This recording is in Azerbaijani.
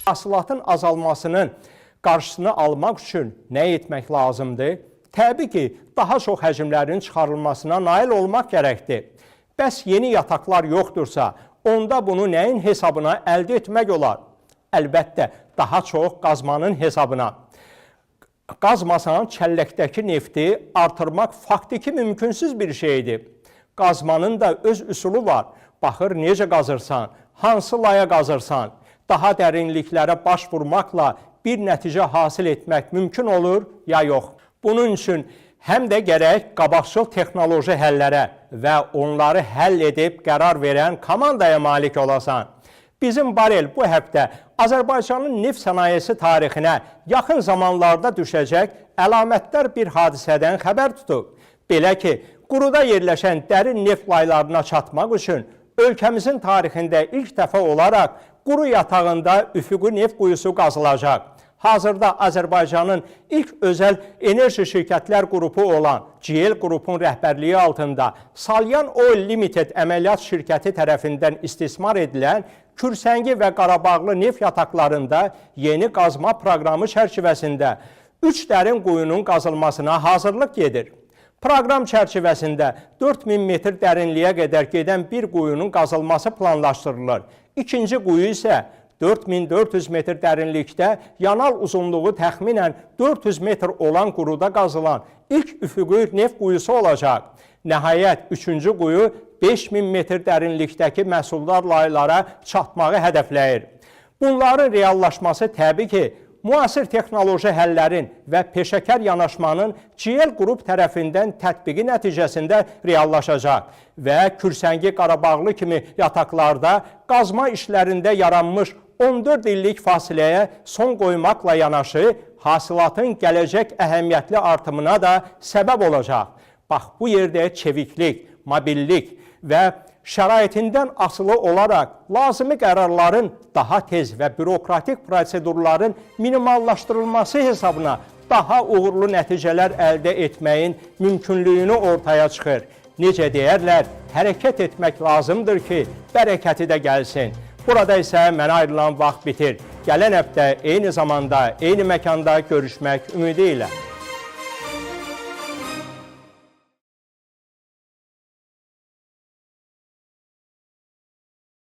Hasilatın azalmasının qarşısını almaq üçün nə etmək lazımdır? Təbii ki, daha çox həcmlərin çıxarılmasına nail olmaq gərəkdir. Bəs yeni yataqlar yoxdursa, onda bunu nəyin hesabına əldə etmək olar? Əlbəttə, daha çox qazmanın hesabına. Qazmasan kəlləkdəki nefti artırmaq faktiki mümkünsüz bir şeydir. Qazmanın da öz üsulu var. Baxır, necə qazırsan, hansı laya qazırsan, daha dərinliklərə baş vurmaqla bir nəticə hasil etmək mümkün olur, ya yox. Bunun üçün həm də gərək qabaqcıl texnoloji həllərə və onları həll edib qərar verən komandaya malik olasan. Bizim Barel bu həftə Azərbaycanın neft sənayesi tarixinə yaxın zamanlarda düşəcək əlamətdar bir hadisədən xəbər tutub. Belə ki, quruda yerləşən dərin neft laylarına çatmaq üçün ölkəmizin tarixində ilk dəfə olaraq quru yatağında üfüqi neft quyusu qazılacaq. Hazırda Azərbaycanın ilk özəl enerji şirkətlər qrupu olan GL qrupun rəhbərliyi altında Salyan Oil Limited əməliyyat şirkəti tərəfindən istismar edilən Kürsəngi və Qarabağlı neft yataqlarında yeni qazma proqramı çərçivəsində 3 dərin quyunun qazılmasına hazırlıq gedir. Proqram çərçivəsində 4000 metr dərinliyə qədər gedən bir quyunun qazılması planlaşdırılır. İkinci quyu isə 4400 metr dərinlikdə yanal uzunluğu təxminən 400 metr olan quruda qazılan ilk üfüqi neft quyusu olacaq. Nəhayət, üçüncü quyu 5000 metr dərinlikdəki məhsuldar laylara çatmağı hədəfləyir. Bunların reallaşması təbii ki, müasir texnoloji həllərin və peşəkar yanaşmanın GL qrup tərəfindən tətbiqi nəticəsində reallaşacaq və Kürsəngi Qarabağlı kimi yataqlarda qazma işlərində yaranmış 14 illik fasiləyə son qoymaqla yanaşı, hasilatın gələcək əhəmiyyətli artımına da səbəb olacaq. Bax, bu yerdə çeviklik, mobillik və şəraitindən asılı olaraq lazımi qərarların daha tez və bürokratik prosedurların minimallaşdırılması hesabına daha uğurlu nəticələr əldə etməyin mümkünlüyünü ortaya çıxır. Necə deyərlər, hərəkət etmək lazımdır ki, bərəkəti də gəlsin. Burada isə mənə ayrılan vaxt bitir. Gələn həftə eyni zamanda, eyni məkanda görüşmək ümidi ilə.